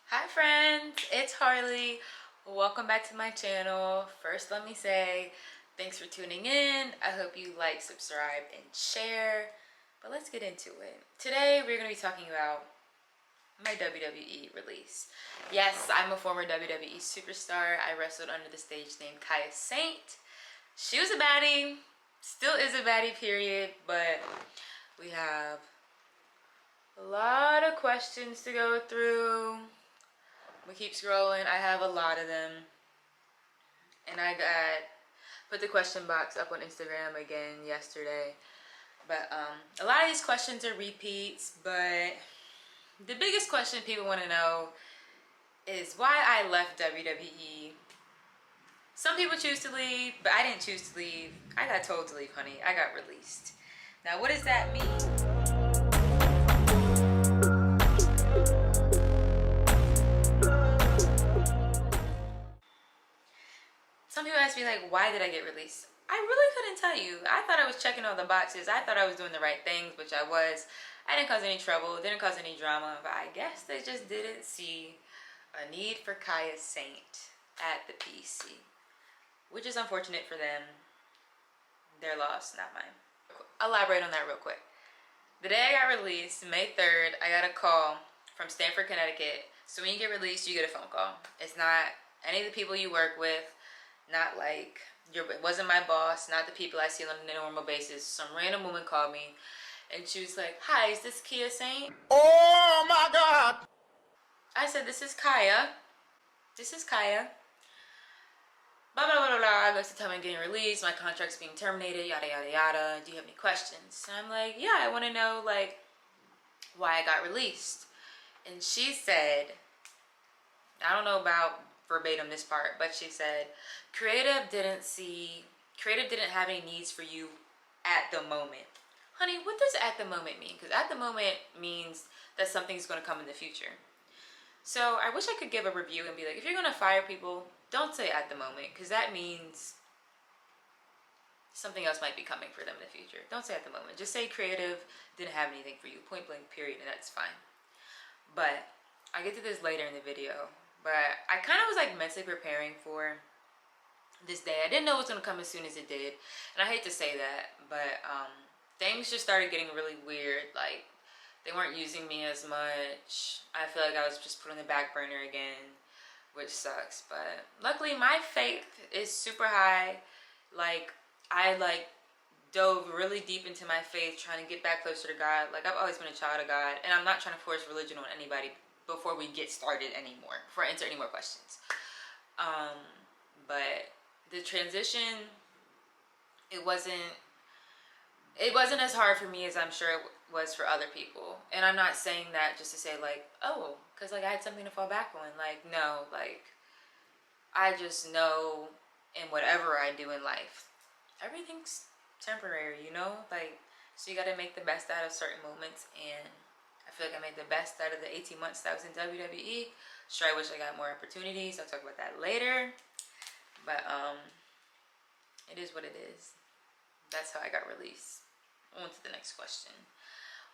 Hi friends, it's Harley. Welcome back to my channel. First, let me say thanks for tuning in. I hope you like, subscribe, and share. But let's get into it. Today, we're going to be talking about my WWE release. Yes, I'm a former WWE superstar. I wrestled under the stage name Kiyah Saint. She was a baddie, still is a baddie, period. But we have a lot of questions to go through. We keep scrolling. I have a lot of them. And I put the question box up on Instagram again yesterday. But a lot of these questions are repeats, but the biggest question people want to know is why I left WWE. Some people choose to leave, but I didn't choose to leave. I got told to leave, honey. I got released. Now, what does that mean? Some people ask me, like, why did I get released? I really couldn't tell you. I thought I was checking all the boxes. I thought I was doing the right things, which I was. I didn't cause any trouble, didn't cause any drama, but I guess they just didn't see a need for Kiyah Saint at the PC, which is unfortunate for them. Their loss, not mine. Elaborate on that real quick. The day I got released, May 3rd, I got a call from Stamford, Connecticut. So when you get released, you get a phone call. It's not any of the people you work with. Not like, it wasn't my boss, not the people I see on a normal basis. Some random woman called me and she was like, "Hi, is this Kiyah Saint?" Oh my God! I said, "This is Kiyah. This is Kiyah." Blah, blah, blah, blah, blah. I goes to tell me I'm getting released, my contract's being terminated, yada, yada, yada. Do you have any questions? And I'm like, yeah, I want to know, like, why I got released. And she said, I don't know about verbatim this part, but she said creative didn't have any needs for you at the moment. Honey, what does at the moment mean? Because at the moment means that something's going to come in the future. So I wish I could give a review and be like, if you're going to fire people, don't say at the moment, because that means something else might be coming for them in the future. Don't say at the moment. Just say creative didn't have anything for you, point blank, period, and that's fine. But I'll get to this later in the video. But I kind of was like mentally preparing for this day. I didn't know it was going to come as soon as it did. And I hate to say that, but things just started getting really weird. Like, they weren't using me as much. I feel like I was just put on the back burner again, which sucks. But luckily, my faith is super high. Like, I dove really deep into my faith, trying to get back closer to God. Like, I've always been a child of God, and I'm not trying to force religion on anybody before we get started anymore, before I answer any more questions. But the transition, it wasn't as hard for me as I'm sure it was for other people. And I'm not saying that just to say, like, oh, because like I had something to fall back on. Like, no, like, I just know in whatever I do in life, everything's temporary, you know? Like, so you got to make the best out of certain moments. And I feel like I made the best out of the 18 months that I was in WWE. Sure, I wish I got more opportunities. I'll talk about that later. But it is what it is. That's how I got released. On to the next question.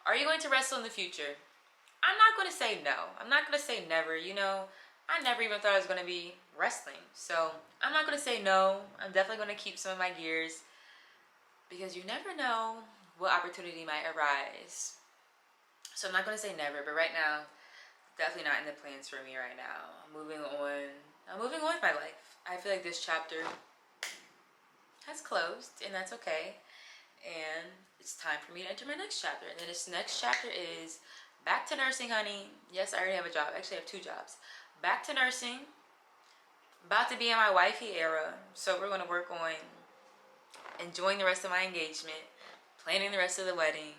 Are you going to wrestle in the future? I'm not going to say no. I'm not going to say never. You know, I never even thought I was going to be wrestling. So I'm not going to say no. I'm definitely going to keep some of my gears, because you never know what opportunity might arise. So I'm not going to say never, but right now, definitely not in the plans for me right now. I'm moving on with my life. I feel like this chapter has closed, and that's okay. And it's time for me to enter my next chapter. And then this next chapter is back to nursing, honey. Yes, I already have a job. Actually, I have 2 jobs. Back to nursing. About to be in my wifey era. So we're going to work on enjoying the rest of my engagement, planning the rest of the wedding.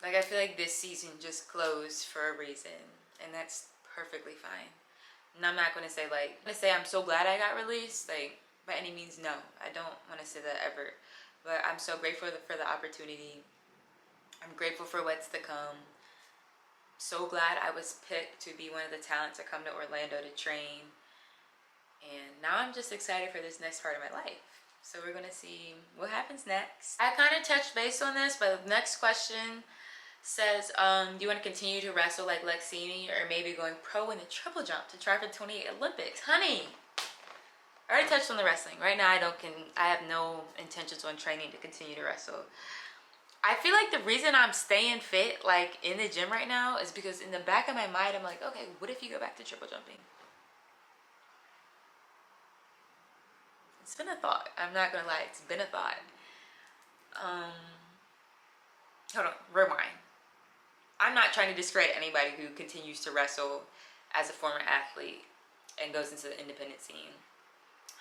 Like, I feel like this season just closed for a reason, and that's perfectly fine. And I'm not going to say, like, I'm so glad I got released, like, by any means, no. I don't want to say that ever. But I'm so grateful for the opportunity. I'm grateful for what's to come. So glad I was picked to be one of the talent to come to Orlando to train. And now I'm just excited for this next part of my life. So we're going to see what happens next. I kind of touched base on this, but the next question Says, do you want to continue to wrestle like Lexini or maybe going pro in the triple jump to try for the 28 Olympics? Honey, I already touched on the wrestling. Right now, I have no intentions on training to continue to wrestle. I feel like the reason I'm staying fit, like in the gym right now, is because in the back of my mind, I'm like, okay, what if you go back to triple jumping? It's been a thought. I'm not gonna lie, it's been a thought. Hold on, rewind. I'm not trying to discredit anybody who continues to wrestle as a former athlete and goes into the independent scene.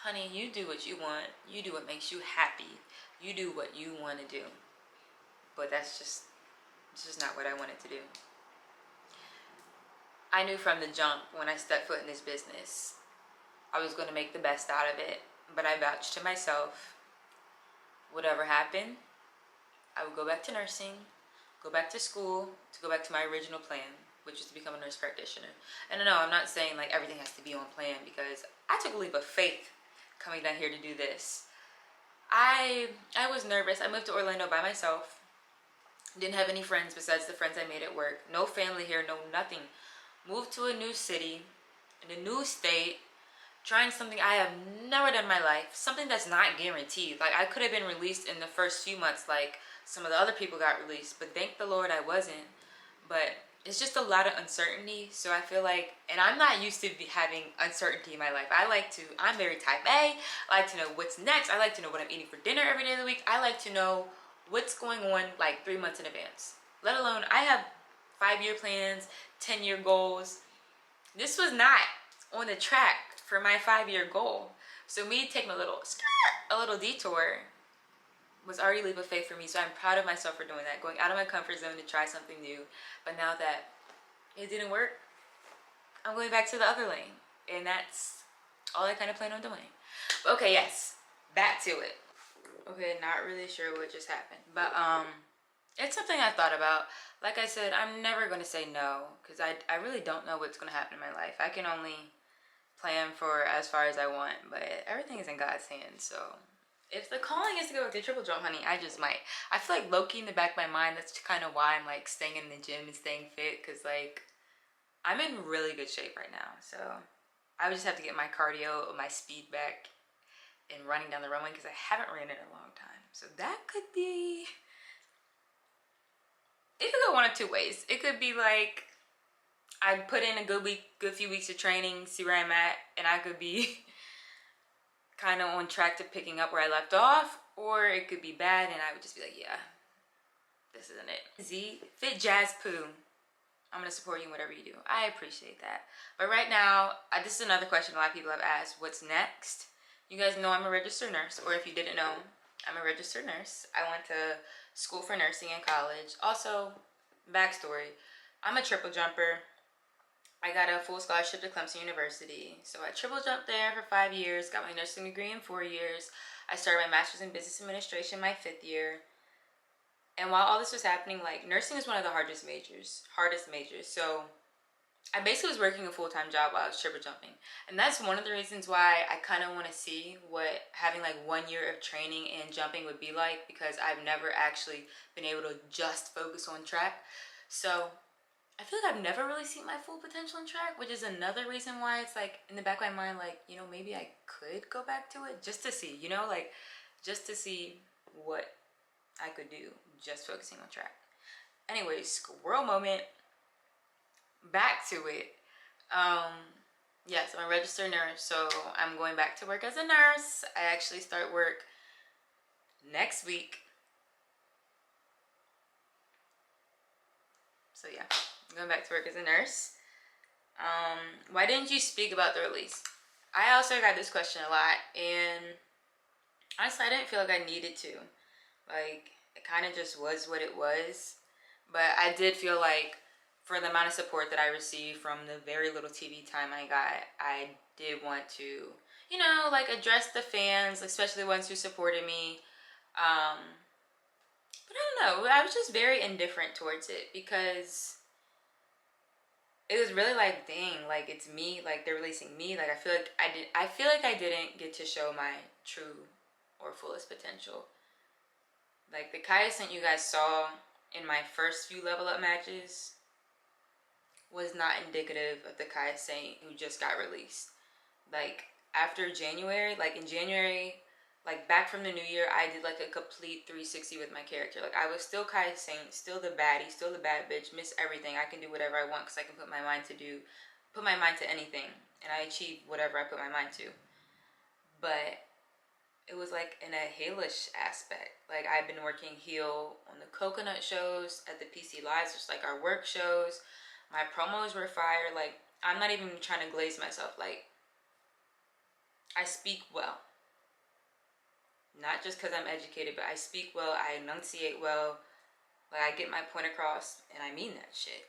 Honey, you do what you want. You do what makes you happy. You do what you want to do. But it's just not what I wanted to do. I knew from the jump when I stepped foot in this business, I was going to make the best out of it. But I vouched to myself, whatever happened, I would go back to nursing, go back to school, to go back to my original plan, which is to become a nurse practitioner. And no, I'm not saying like everything has to be on plan, because I took a leap of faith coming down here to do this. I was nervous. I moved to Orlando by myself. Didn't have any friends besides the friends I made at work. No family here, no nothing. Moved to a new city, in a new state, trying something I have never done in my life. Something that's not guaranteed. Like, I could have been released in the first few months like some of the other people got released, but thank the Lord I wasn't. But it's just a lot of uncertainty. So I feel like, and I'm not used to having uncertainty in my life. I'm very type A. I like to know what's next. I like to know what I'm eating for dinner every day of the week. I like to know what's going on like 3 months in advance. Let alone, I have 5-year plans, 10-year goals. This was not on the track for my 5-year goal. So me taking a little detour was already a leap of faith for me. So I'm proud of myself for doing that, going out of my comfort zone to try something new. But now that it didn't work, I'm going back to the other lane, and that's all I kind of plan on doing. But okay, yes, back to it. Okay, not really sure what just happened, but it's something I thought about. Like I said, I'm never going to say no, because I really don't know what's going to happen in my life. I can only plan for as far as I want, but everything is in God's hands. So if the calling is to go with the triple jump, honey, I just might. I feel like low-key in the back of my mind, that's kind of why I'm like staying in the gym and staying fit, because like I'm in really good shape right now. So I would just have to get my cardio, my speed back, and running down the runway, because I haven't ran in a long time. So that could be, it could go one of two ways. It could be like I put in a good few weeks of training, see where I'm at, and I could be kind of on track to picking up where I left off, or it could be bad and I would just be like, yeah, this isn't it. Z, Fit Jazz Poo, I'm gonna support you in whatever you do. I appreciate that. But right now, this is another question a lot of people have asked, what's next? You guys know I'm a registered nurse, or if you didn't know, I'm a registered nurse. I went to school for nursing in college. Also, backstory, I'm a triple jumper. I got a full scholarship to Clemson University. So I triple jumped there for 5 years, got my nursing degree in 4 years. I started my master's in business administration my 5th year. And while all this was happening, like, nursing is one of the hardest majors. So I basically was working a full-time job while I was triple jumping. And that's one of the reasons why I kind of want to see what having like 1 year of training and jumping would be like, because I've never actually been able to just focus on track. So I feel like I've never really seen my full potential in track, which is another reason why it's like in the back of my mind, like, you know, maybe I could go back to it just to see, you know, like just to see what I could do just focusing on track. Anyways, squirrel moment. Back to it. Yes, I'm a registered nurse, so I'm going back to work as a nurse. I actually start work next week. So yeah, I'm going back to work as a nurse. Why didn't you speak about the release? I also got this question a lot, and honestly, I didn't feel like I needed to. Like, it kind of just was what it was. But I did feel like for the amount of support that I received from the very little TV time I got, I did want to, you know, like address the fans, especially the ones who supported me. But I don't know, I was just very indifferent towards it, because it was really like, dang, like it's me, like they're releasing me. Like I feel like I didn't get to show my true or fullest potential. Like the Kiyah Saint you guys saw, in my first few level up matches was not indicative of the Kiyah Saint who just got released. Like after January, like in January, like back from the new year, I did like a complete 360 with my character. Like I was still Kiyah Saint, still the baddie, still the bad bitch, miss everything. I can do whatever I want because I can put my mind to anything, and I achieve whatever I put my mind to. But it was like in a heelish aspect. Like I've been working heel on the coconut shows, at the PC Lives, just like our work shows. My promos were fire. Like I'm not even trying to glaze myself. Like I speak well. Not just because I'm educated, but I speak well, I enunciate well. Like I get my point across, and I mean that shit.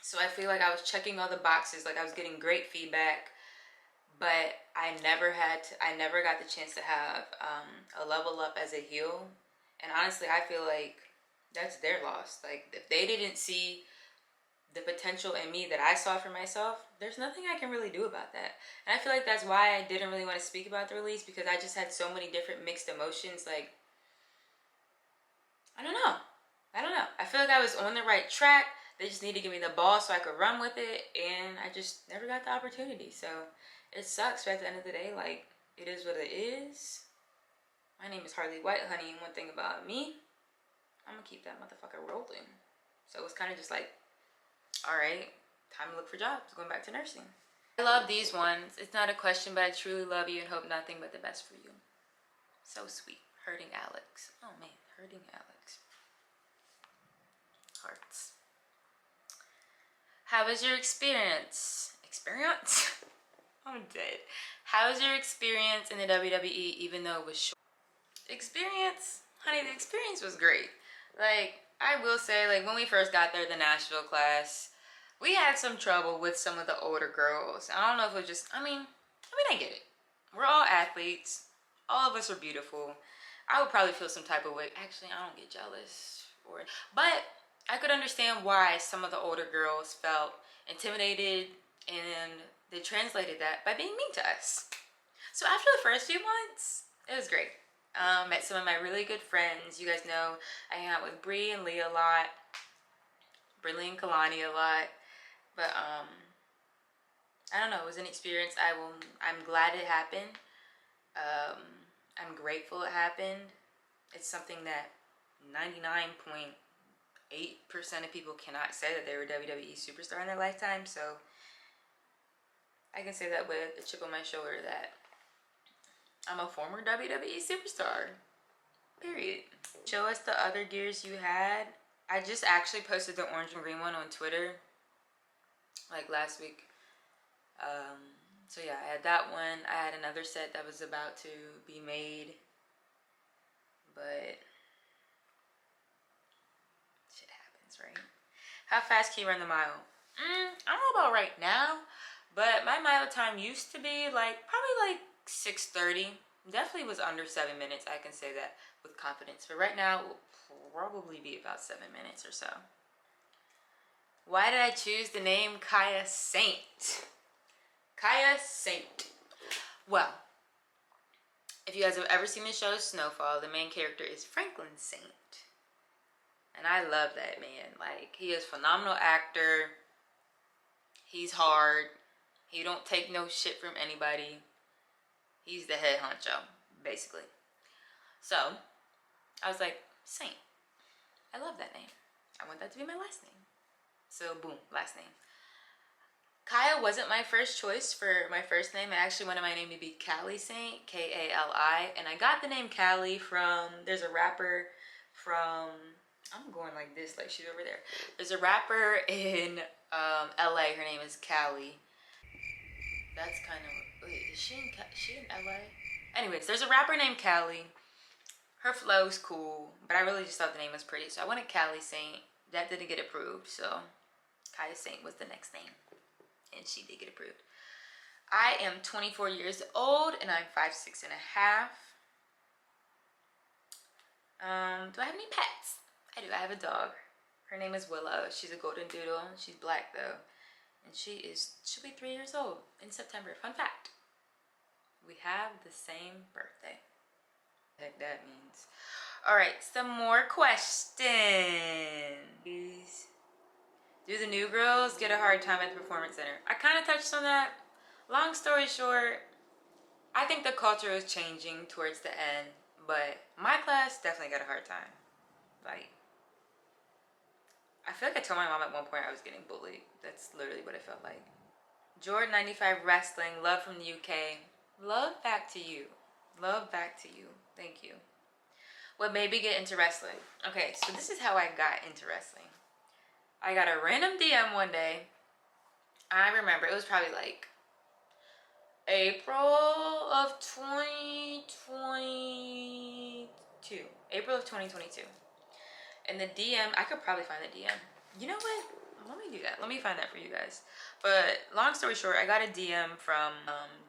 So I feel like I was checking all the boxes. Like I was getting great feedback. But I never got the chance to have a level up as a heel. And honestly, I feel like that's their loss. Like if they didn't see the potential in me that I saw for myself, there's nothing I can really do about that. And I feel like that's why I didn't really want to speak about the release, because I just had so many different mixed emotions. Like, I don't know. I feel like I was on the right track. They just need to give me the ball so I could run with it. And I just never got the opportunity. So it sucks, but at the end of the day, like, it is what it is. My name is Harley White, honey, and one thing about me, I'm gonna keep that motherfucker rolling. So it was kind of just like, all right, time to look for jobs, going back to nursing. I love these ones. It's not a question, but I truly love you and hope nothing but the best for you. So sweet. Hurting Alex. Oh man, hurting Alex. Hearts. How was your experience? Experience? I'm dead. How was your experience in the WWE, even though it was short? Experience? Honey, the experience was great. Like, I will say, like, when we first got there, the Nashville class, we had some trouble with some of the older girls. I don't know if it was just, I mean, I get it. We're all athletes. All of us are beautiful. I would probably feel some type of way. Actually, I don't get jealous for it. But I could understand why some of the older girls felt intimidated, and they translated that by being mean to us. So after the first few months, it was great. Met some of my really good friends. You guys know I hang out with Bree and Leah a lot. Briley and Kalani a lot. But I don't know, it was an experience. I'm glad it happened. I'm grateful it happened. It's something that 99.8% of people cannot say, that they were WWE Superstar in their lifetime. So I can say that with a chip on my shoulder that I'm a former WWE Superstar. Period. Show us the other gears you had. I just actually posted the orange and green one on Twitter like last week. So yeah, I had that one. I had another set that was about to be made, but shit happens, right? How fast can you run the mile? I don't know about right now, but my mile time used to be like probably like 6:30. Definitely was under 7 minutes. I can say that with confidence. But right now, it will probably be about 7 minutes or so. Why did I choose the name Kiyah Saint? Kiyah Saint. Well, if you guys have ever seen the show Snowfall, the main character is Franklin Saint. And I love that man. Like, he is a phenomenal actor. He's hard. He don't take no shit from anybody. He's the head honcho, basically. So, I was like, Saint. I love that name. I want that to be my last name. So, boom, last name. Kiyah wasn't my first choice for my first name. I actually wanted my name to be Kali Saint, Kali. And I got the name Kali from, there's a rapper from, I'm going like this, like she's over there. There's a rapper in LA. Her name is Kali. That's kind of, wait, is she in LA? Anyways, there's a rapper named Kali. Her flow's cool, but I really just thought the name was pretty. So I wanted Kali Saint. That didn't get approved, so Kiyah Saint was the next name. And she did get approved. I am 24 years old, and I'm 5'6" and a half. Do I have any pets? I do. I have a dog. Her name is Willow. She's a golden doodle. She's black though, and she'll be 3 years old in September. Fun fact: we have the same birthday. Heck, that means. All right, some more questions. Do the new girls get a hard time at the Performance Center? I kind of touched on that. Long story short, I think the culture is changing towards the end, but my class definitely got a hard time. Like, I feel like I told my mom at one point I was getting bullied. That's literally what it felt like. Jordan 95 Wrestling, love from the UK. Love back to you. Love back to you. Thank you. What made me get into wrestling? Okay, so this is how I got into wrestling. I got a random DM one day. I remember it was probably like April of 2022. April of 2022. And the DM, I could probably find the DM. You know what? Let me do that. Let me find that for you guys. But long story short, I got a DM from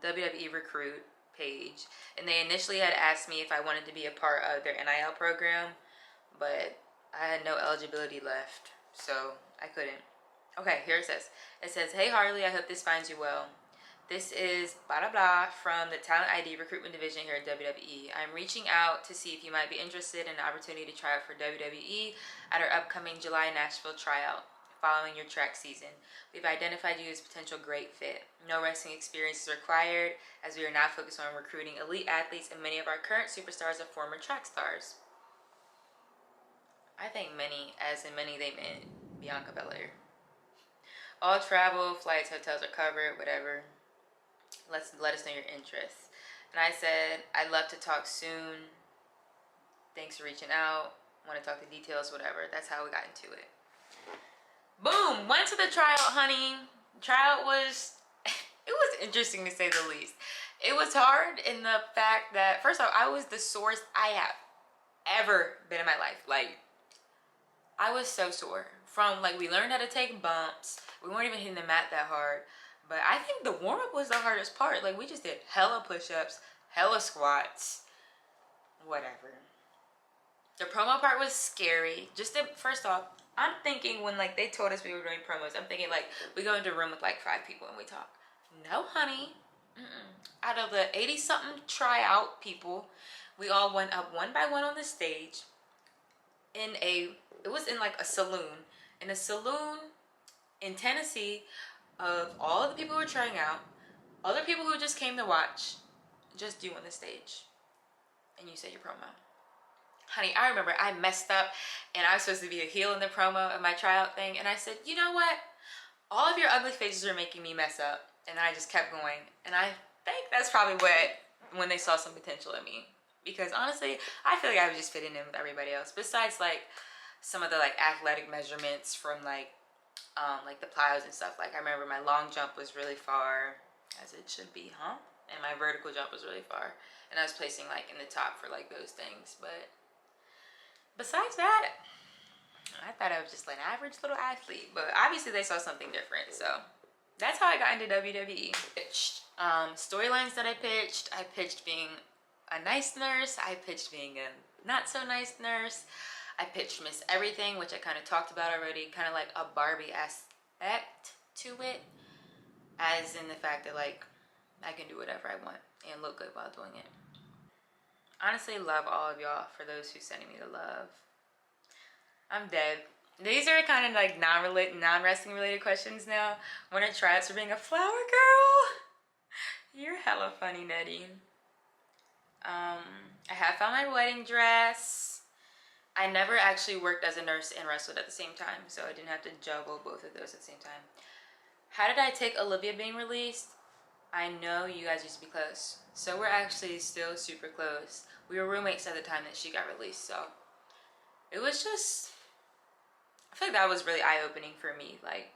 WWE Recruit page. And they initially had asked me if I wanted to be a part of their NIL program. But I had no eligibility left. So I couldn't. Okay, here it says. It says, "Hey Harley, I hope this finds you well. This is blah blah blah from the Talent ID Recruitment Division here at WWE. I'm reaching out to see if you might be interested in an opportunity to try out for WWE at our upcoming July Nashville tryout following your track season. We've identified you as a potential great fit. No wrestling experience is required as we are now focused on recruiting elite athletes, and many of our current superstars are former track stars." I think many, as in many, they meant Bianca Belair. "All travel, flights, hotels are covered, whatever. Let us know your interests." And I said, "I'd love to talk soon. Thanks for reaching out. Want to talk the details, whatever." That's how we got into it. Boom! Went to the tryout, honey. Tryout was, it was interesting to say the least. It was hard in the fact that, first off, I was the sorest I have ever been in my life. Like, I was so sore. From, like, we learned how to take bumps. We weren't even hitting the mat that hard. But I think the warm-up was the hardest part. Like, we just did hella push-ups, hella squats, whatever. The promo part was scary. First off, I'm thinking when, like, they told us we were doing promos, I'm thinking, like, we go into a room with, like, 5 people and we talk. No, honey. Out of the 80-something tryout people, we all went up one by one on the stage it was in, like, a saloon. In a saloon in Tennessee, of all of the people who were trying out, other people who just came to watch, just you on the stage, and you say your promo. Honey, I remember I messed up, and I was supposed to be a heel in the promo of my tryout thing, and I said, "You know what? All of your ugly faces are making me mess up," and I just kept going, and I think that's probably when they saw some potential in me, because honestly, I feel like I was just fitting in with everybody else, besides, like, some of the, like, athletic measurements from, like the plyos and stuff. Like, I remember my long jump was really far, as it should be, huh? And my vertical jump was really far. And I was placing, like, in the top for, like, those things. But besides that, I thought I was just, like, an average little athlete. But obviously they saw something different. So that's how I got into WWE. Storylines that I pitched being a nice nurse. I pitched being a not so nice nurse. I pitched Miss Everything, which I kind of talked about already, kind of like a Barbie aspect to it, as in the fact that, like, I can do whatever I want and look good while doing it. Honestly, love all of y'all for those who sending me the love. I'm dead. These are kind of like non-wrestling related questions now. Want to try out for being a flower girl? You're hella funny, Nettie. I have found my wedding dress. I never actually worked as a nurse and wrestled at the same time, so I didn't have to juggle both of those at the same time. How did I take Olivia being released? I know you guys used to be close, so we're actually still super close. We were roommates at the time that she got released, so it was just, I feel like that was really eye-opening for me. Like,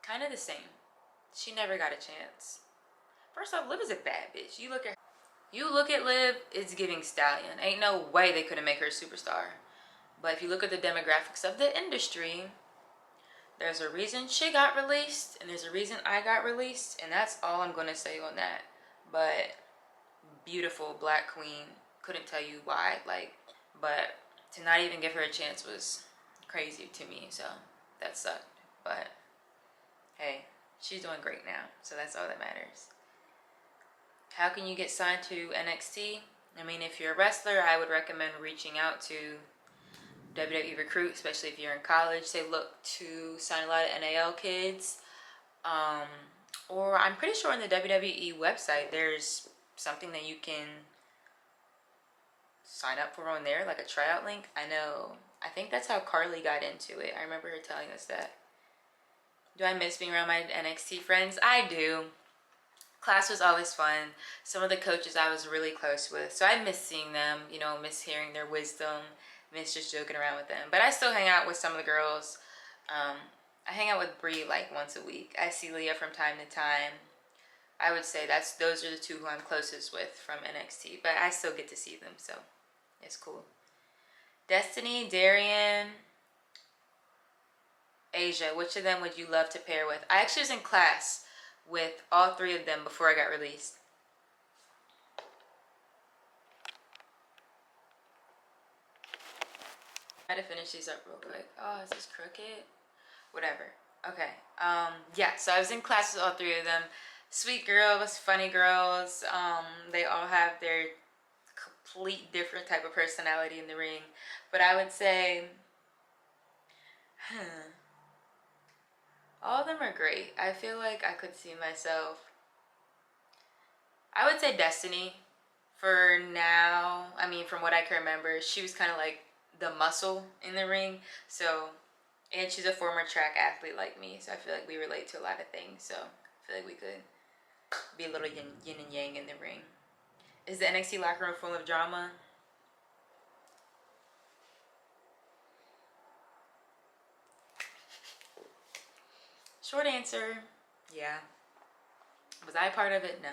kind of the same. She never got a chance. First off, Liv is a bad bitch. You look at Liv, it's giving stallion. Ain't no way they couldn't make her a superstar. But if you look at the demographics of the industry, there's a reason she got released, and there's a reason I got released, and that's all I'm going to say on that. But beautiful black queen, couldn't tell you why, like, but to not even give her a chance was crazy to me, so that sucked. But hey, she's doing great now, so that's all that matters. How can you get signed to NXT? I mean, if you're a wrestler, I would recommend reaching out to WWE Recruit, especially if you're in college. They look to sign a lot of NAL kids. Or I'm pretty sure on the WWE website, there's something that you can sign up for on there, like a tryout link. I think that's how Carly got into it. I remember her telling us that. Do I miss being around my NXT friends? I do. Class was always fun. Some of the coaches I was really close with, so I miss seeing them, you know, miss hearing their wisdom, miss just joking around with them. But I still hang out with some of the girls. I hang out with Bree like once a week. I see Leah from time to time. I would say those are the two who I'm closest with from NXT, but I still get to see them, so it's cool. Destiny, Darian, Asia, which of them would you love to pair with? I actually was in class with all three of them before I got released. Try to finish these up real quick. Oh, is this crooked? Whatever. Okay. Yeah, so I was in class with all three of them. Sweet girls, funny girls. They all have their complete different type of personality in the ring. But I would say, all of them are great. I feel like I could see myself. I would say Destiny for now. I mean, from what I can remember, she was kind of like the muscle in the ring. So, and she's a former track athlete like me. So I feel like we relate to a lot of things. So I feel like we could be a little yin and yang in the ring. Is the NXT locker room full of drama? Short answer, yeah. Was I part of it? No.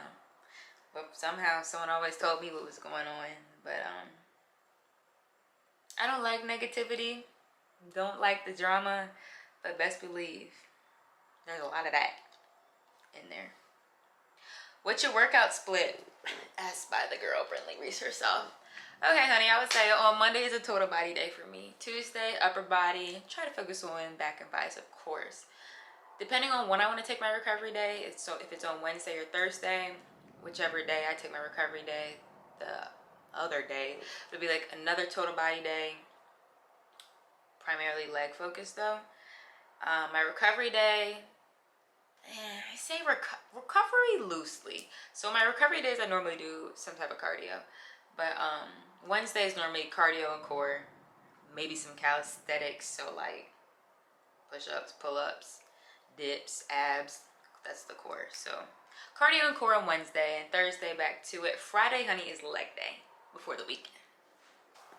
But somehow someone always told me what was going on. But I don't like negativity. Don't like the drama. But best believe there's a lot of that in there. What's your workout split? Asked by the girl Brindley Reese herself. Okay, honey, I would say on Monday is a total body day for me. Tuesday, upper body. Try to focus on back and biceps, of course. Depending on when I want to take my recovery day, so if it's on Wednesday or Thursday, whichever day I take my recovery day, the other day, it'll be like another total body day, primarily leg focused though. My recovery day, I say recovery loosely. So my recovery days I normally do some type of cardio, but Wednesday is normally cardio and core, maybe some calisthenics, so like push-ups, pull-ups, dips, abs, that's the core. So cardio and core on Wednesday, and Thursday back to it. Friday, honey, is leg day before the weekend.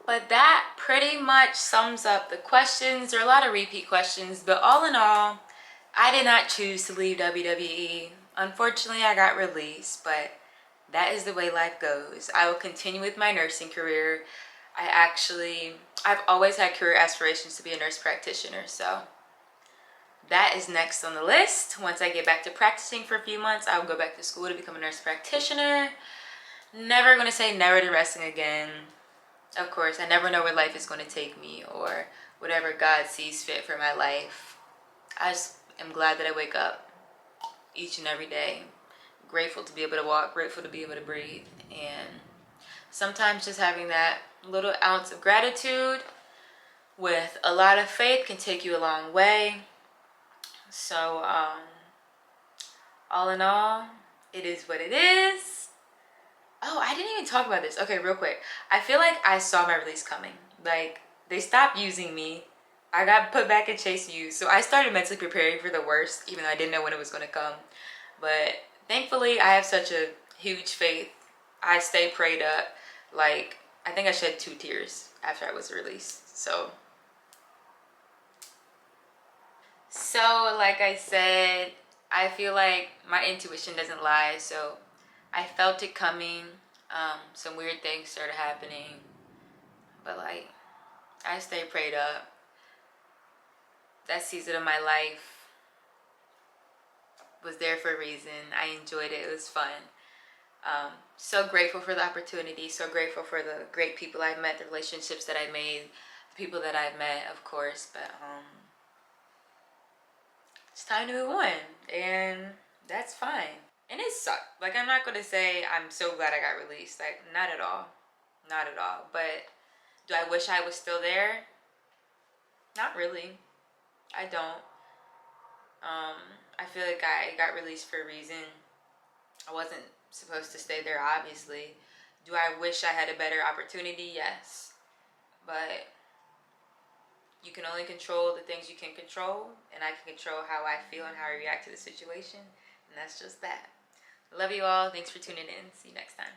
But that pretty much sums up the questions. There are a lot of repeat questions, but all in all, I did not choose to leave WWE. Unfortunately, I got released, but that is the way life goes. I will continue with my nursing career. I've always had career aspirations to be a nurse practitioner, so that is next on the list. Once I get back to practicing for a few months, I will go back to school to become a nurse practitioner. Never going to say never to wrestling again. Of course, I never know where life is going to take me or whatever God sees fit for my life. I just am glad that I wake up each and every day. Grateful to be able to walk, grateful to be able to breathe. And sometimes just having that little ounce of gratitude with a lot of faith can take you a long way. So, all in all, it is what it is. Oh, I didn't even talk about this. Okay, real quick. I feel like I saw my release coming. Like, they stopped using me. I got put back in Chase U. So I started mentally preparing for the worst, even though I didn't know when it was going to come. But thankfully, I have such a huge faith. I stay prayed up. Like, I think I shed 2 tears after I was released. So, like I said, I feel like my intuition doesn't lie. So I felt it coming. Some weird things started happening. But like, I stayed prayed up. That season of my life was there for a reason. I enjoyed it. It was fun. So grateful for the opportunity. So grateful for the great people I've met, the relationships that I made, the people that I've met, of course. But it's time to move on, and that's fine. And it sucked. Like, I'm not gonna say I'm so glad I got released. Like, not at all. Not at all. But do I wish I was still there? Not really. I don't. I feel like I got released for a reason. I wasn't supposed to stay there, obviously. Do I wish I had a better opportunity? Yes. But you can only control the things you can control, and I can control how I feel and how I react to the situation, and that's just that. I love you all. Thanks for tuning in. See you next time.